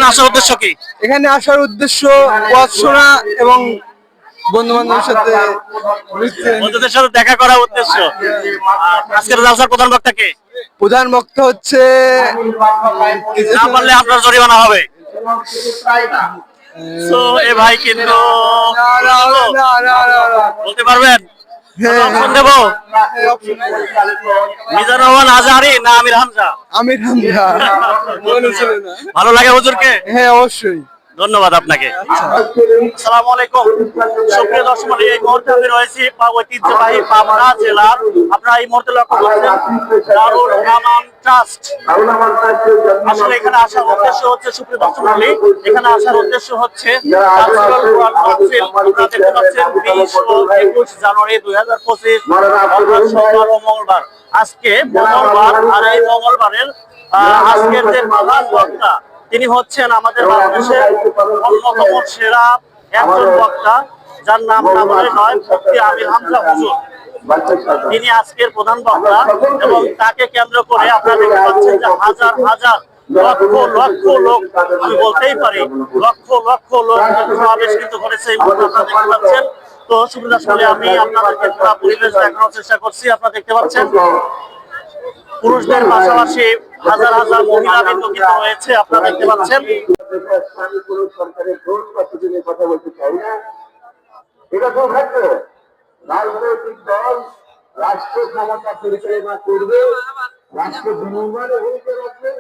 আসার উদ্দেশ্য কি? এখানে আসার উদ্দেশ্য ওয়াজ শোনা এবং বন্ধু বান্ধবের সাথে বন্ধুদের সাথে দেখা করার উদ্দেশ্য। আজকের জালসার প্রধান বক্তা কে? প্রধান বক্তা হচ্ছে না পারলে আপনার জরিমানা হবে। তো এ ভাই কিন্তু বলতে পারবেন? অপশন দেব, মিজানুর রহমান আজহারি না আমির হামজা? আমির হামজা। ভালো লাগে হুজুরকে? হ্যাঁ অবশ্যই। ধন্যবাদ আপনাকে। আসসালামু আলাইকুম সুপ্রিয় দর্শক, এই মুহূর্তে আমি রয়েছি ঐতিহ্যবাহী পাবনা জেলার, আপনারা এই মুহূর্তে লক্ষ্য করছেন দারুল আমান ট্রাস্ট। আসলে এখানে আসার উদ্দেশ্য হচ্ছে, সুপ্রিয় দর্শক, এখানে আসার উদ্দেশ্য হচ্ছে কালচারাল কোরআন মাহফিল। আপনারা দেখতে পাচ্ছেন 20 ও 21 জানুয়ারি 2025 সোমবার ও মঙ্গলবার। আজকে মঙ্গলবার, আর এই মঙ্গলবারের আজকের যে প্রধান বক্তা তিনি হচ্ছেন আমাদের বাংলাদেশের অন্যতম সেরা একজন বক্তা, যার নাম না বলে নয়, মুফতি আমির হামজা হুজুর। তিনি আজকের প্রধান বক্তা এবং তাকে কেন্দ্র করে আপনারা দেখতে পাচ্ছেন যে হাজার হাজার লক্ষ লক্ষ লোক, আমি বলতেই পারি লক্ষ লক্ষ লোক সমাবেশ কিন্তু করেছে এই মুহূর্তে আপনারা দেখতে পাচ্ছেন। তো সুবিধা আসলে আমি আপনাদেরকে পুরো পরিবেশ দেখানোর চেষ্টা করছি। আপনারা দেখতে পাচ্ছেন পুরুষদের পাশাপাশি হাজার হাজার মহিলা কিন্তু রয়েছে, আপনারা দেখতে পাচ্ছেন। রাজনৈতিক দল রাষ্ট্র ক্ষমতা পরিচালনা করবে, রাষ্ট্র বিনির্মাণে ভূমিকা রাখবে,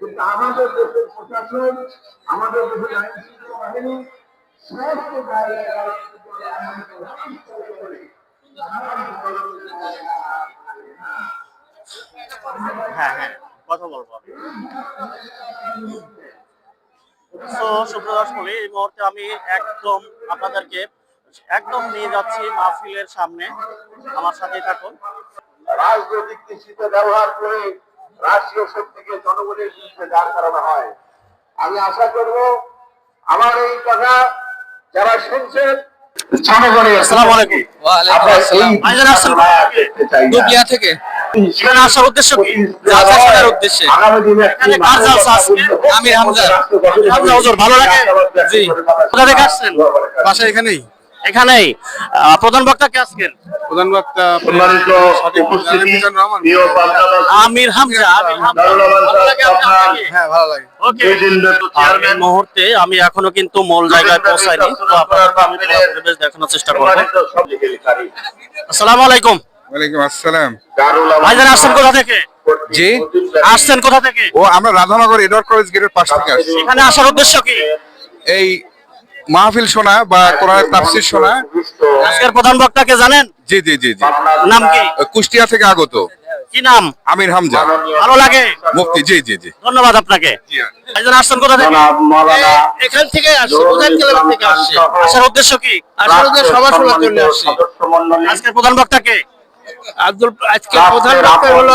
কিন্তু আমাদের দেশের প্রশাসন, আমাদের দেশের আইন শৃঙ্খলা বাহিনী সমস্ত জায়গায় হ্যাঁ হ্যাঁ কথা বলবো। তো সুপ্রদর্শক, এই মুহূর্তে আমি একদম আপনাদেরকে একদম নিয়ে যাচ্ছি মাহফিলের সামনে, আমার সাথেই থাকুন। রাজনৈতিক দৃষ্টিতে ব্যবহার করে রাষ্ট্রীয় শক্তিকে জনগণের বিরুদ্ধে দাঁড় করানো হয়। আমি আশা করব আমার এই কথা যারা শুনছেন আসসালামু আলাইকুম। ভাইজান আসছেন দুবিয়া থেকে। এখানে আসার উদ্দেশ্য কি? জালসা শোনার উদ্দেশ্যে। আগামী দিনে এখানে কার জালসা আজকে? আমির হামজা। হামজা হুজুর ভালো লাগে? জি। কোথা থেকে আসছেন? বাসা এখানেই। এখানেই। প্রধান বক্তা কে আজকের? প্রধান বক্তা সম্মানিত উপস্থিতি, প্রিয় আমির হামজা। আমির হামজা ভালো লাগে আপনাকে? হ্যাঁ ভালো লাগে। ওকে। এই মুহূর্তে আমি এখনো কিন্তু মূল জায়গায় পৌঁছাইনি, তো আপনাদেরকে আমি পুরো পরিবেশ দেখানোর চেষ্টা করব। আসসালামু আলাইকুম। ওয়ালাইকুম আসসালাম। ভাইজান আসছেন কোথা থেকে? জি। আসছেন কোথা থেকে? ও আমরা রাধানগর এডওয়ার্ড কলেজ গেটের পাশ থেকে আসছি। এখানে আসার উদ্দেশ্য কি? এই মাহফিল শোনা বা কোরআনের তাফসীর শোনা। আজকের প্রধান বক্তাকে জানেন? জি জি জি জি। নাম কি? কুষ্টিয়া থেকে আগত। কি নাম? আমির হামজা। ভালো লাগে? মুফতি। জি জি জি। ধন্যবাদ আপনাকে। ভাইজান আসছেন কোথা থেকে? এখান থেকে আসছি, প্রধান ক্লাব থেকে আসছি। আসার উদ্দেশ্য কি? আসার উদ্দেশ্য সভা শোনার জন্য আসছি। আজকের প্রধান বক্তা কে? আজকে প্রধান বক্তা হলো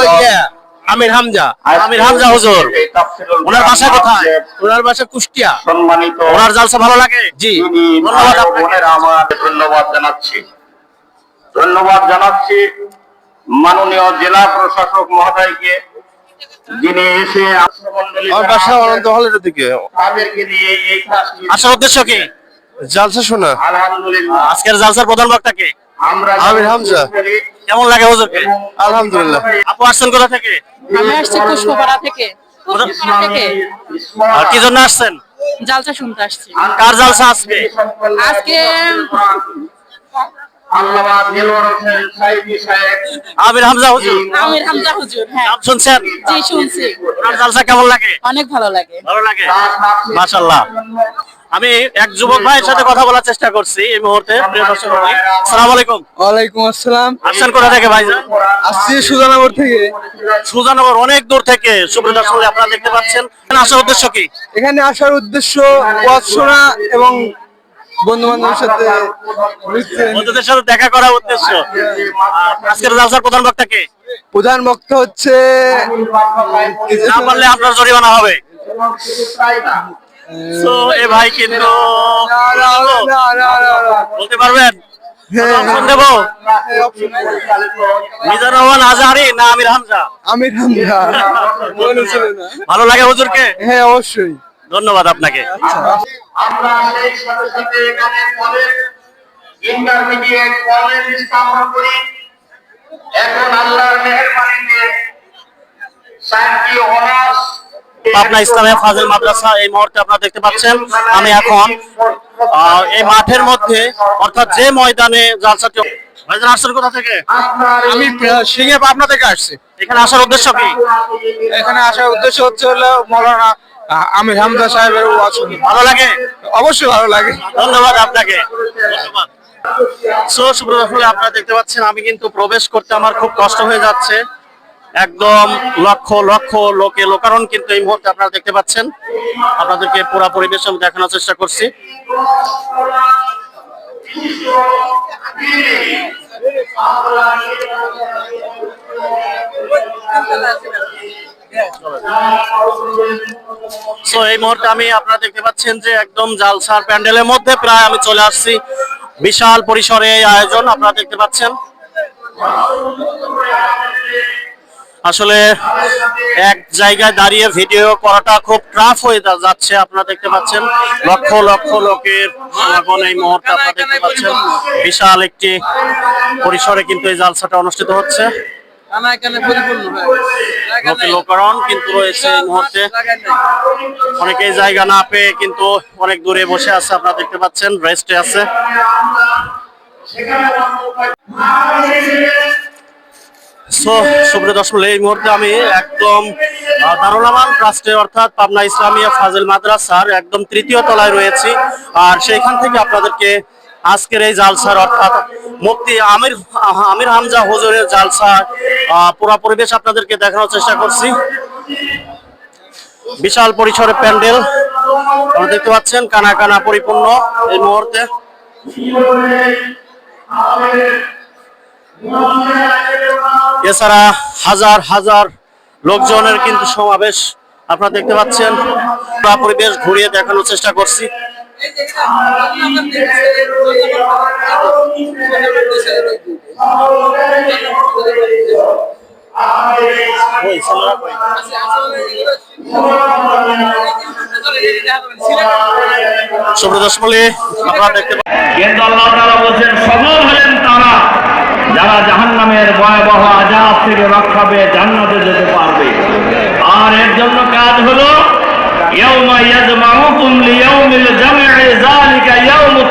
আমির হামজা। আমির হামজা হুজুর। ওনার বাসা কোথায়? ওনার বাসা কুষ্টিয়া। সম্মানিত ওনার জালসা ভালো লাগে? জি। ধন্যবাদ আপনাকে। আমার ধন্যবাদ জানাচ্ছি। ধন্যবাদ জানাচ্ছি মাননীয় জেলা প্রশাসক মহোদয়কে, যিনি এসে আমার বাসা অনন্ত হলের দিকে। তাদেরকে নিয়ে এই কাজটি আসার উদ্দেশ্য কি? জালসা শোনা। আলহামদুলিল্লাহ আজকের জালসার প্রধান বক্তা কে? আমরা আমির হামজা। কেমন লাগে হুজুরকে? আলহামদুলিল্লাহ। আপু আসছেন কোথা থেকে? আমি আসছি পুষ্পপাড়া থেকে। পুষ্পপাড়া থেকে আর কি জন্য আসছেন? জালসা শুনতে আসছি। কার জালসা আজকে? আজকে আল্লামা দিলওয়ার হোসেন সাইদি সাহেব আমির হামজা হুজুর। আমির হামজা হুজুর। হ্যাঁ নাম শুনছেন? জি শুনছি। ওনার জালসা কেমন লাগে? অনেক ভালো লাগে। ভালো লাগে? মাশাআল্লাহ। আমি এক যুবক ভাইয়ের সাথে কথা বলার চেষ্টা করছি এই মুহূর্তে। প্রিয় দর্শক, আসসালামু আলাইকুম। ওয়ালাইকুম আসসালাম। আসছেন কোথা থেকে ভাইজান? আসছি সুজানগর থেকে। সুজানগর অনেক দূর থেকে। সুপ্রিয় দর্শক, আপনারা দেখতে পাচ্ছেন। এখানে আসার উদ্দেশ্য কি? এখানে আসার উদ্দেশ্য ওয়াজ শোনা এবং বন্ধু বান্ধবের সাথে বন্ধুদের সাথে দেখা করার উদ্দেশ্য। আজকের জালসার প্রধান বক্তা কে? প্রধান বক্তা হচ্ছে না পারলে আপনার জরিমানা হবে। তো এ ভাই কিন্তু বলতে পারবেন? অপশন দেব, মিজানুর রহমান আজহারি না আমির হামজা? আমির হামজা। ভালো লাগে হুজুরকে? হ্যাঁ অবশ্যই। ধন্যবাদ আপনাকে। আমরা সেই সাথে সাথে এখানে কলেজ ইন্টারমিডিয়েট কলেজ স্থাপন করি। এখন আল্লাহর মেহেরবানিতে 4টি অনার্স পাবনা ইসলামিয়া ফাজিল মাদ্রাসা এই মুহূর্তে আপনারা দেখতে পাচ্ছেন। আমি এখন এই মাঠের মধ্যে অর্থাৎ যে ময়দানে জালসাটি ভাইজান আসছেন কোথা থেকে? আমি সিঙ্গে পাবনা থেকে আসছি। এখানে আসার উদ্দেশ্য কি? এখানে আসার উদ্দেশ্য হচ্ছে হলো মৌলানা আমির হামজা সাহেবের ওয়াজ শুনি। ভালো লাগে? অবশ্যই ভালো লাগে। ধন্যবাদ আপনাকে। ধন্যবাদ। সো সুব্রত আসলে আপনারা দেখতে পাচ্ছেন আমি কিন্তু প্রবেশ করতে আমার খুব কষ্ট হয়ে যাচ্ছে। একদম লক্ষ লক্ষ লোকে লোকারণ কিন্তু এই মুহূর্তে আপনারা দেখতে পাচ্ছেন। আপনাদেরকে পুরো পরিবেশ আমি দেখানোর চেষ্টা করছি। সো এই মুহূর্তে আমি আপনারা দেখতে পাচ্ছেন যে একদম জালসার প্যান্ডেলের মধ্যে প্রায় আমি চলে আসছি। বিশাল পরিসরে এই আয়োজন আপনারা দেখতে পাচ্ছেন। আসলে এক জায়গায় দাঁড়িয়ে ভিডিও করাটা খুব টাফ হয়ে যাচ্ছে। আপনারা দেখতে পাচ্ছেন লক্ষ লক্ষ লোকের সমাগম এই মুহূর্তে আপনারা দেখতে পাচ্ছেন। বিশাল একটি পরিসরে কিন্তু এই জালসাটা অনুষ্ঠিত হচ্ছে। লোকে লোকারণ কিন্তু রয়েছে এই মুহূর্তে। অনেকেই জায়গা না পেয়ে কিন্তু অনেক দূরে বসে আছে আপনারা দেখতে পাচ্ছেন, রেস্টে আছে। সো সুপ্রিয় দর্শক, এই মুহূর্তে আমি একদম দারুল আমান ট্রাস্টে অর্থাৎ পাবনা ইসলামিয়া ফাজিল মাদ্রাসার একদম 3য় তলায় রয়েছি। আর সেইখান থেকে আপনাদেরকে আজকের এই জালসার অর্থাৎ মুফতি আমির হামজা হুজুরের জালসা পুরো পরিবেশ আপনাদেরকে দেখানোর চেষ্টা করছি। বিশাল পরিসরে প্যান্ডেল আপনারা দেখতে পাচ্ছেন, কানা কানা পরিপূর্ণ এই মুহূর্তে। এছাড়া হাজার হাজার লোকজনের কিন্তু সমাবেশ আপনারা দেখতে পাচ্ছেন। পুরো পরিবেশ ঘুরিয়ে দেখানোর চেষ্টা করছি। সুপ্রিয় দর্শক, আপনারা দেখতে কিন্তু আল্লাহ তাআলা বলেন সফল হলেন তারা যারা জাহান্নামের ভয়াবহ আযাব থেকে রক্ষা পেয়ে জান্নাতে যেতে পারবে। আর এর জন্য কাজ হলো ইয়াউমা ইয়াজমাউকুম লিয়াউমিল জামঈ যালিকা ইয়াউমুত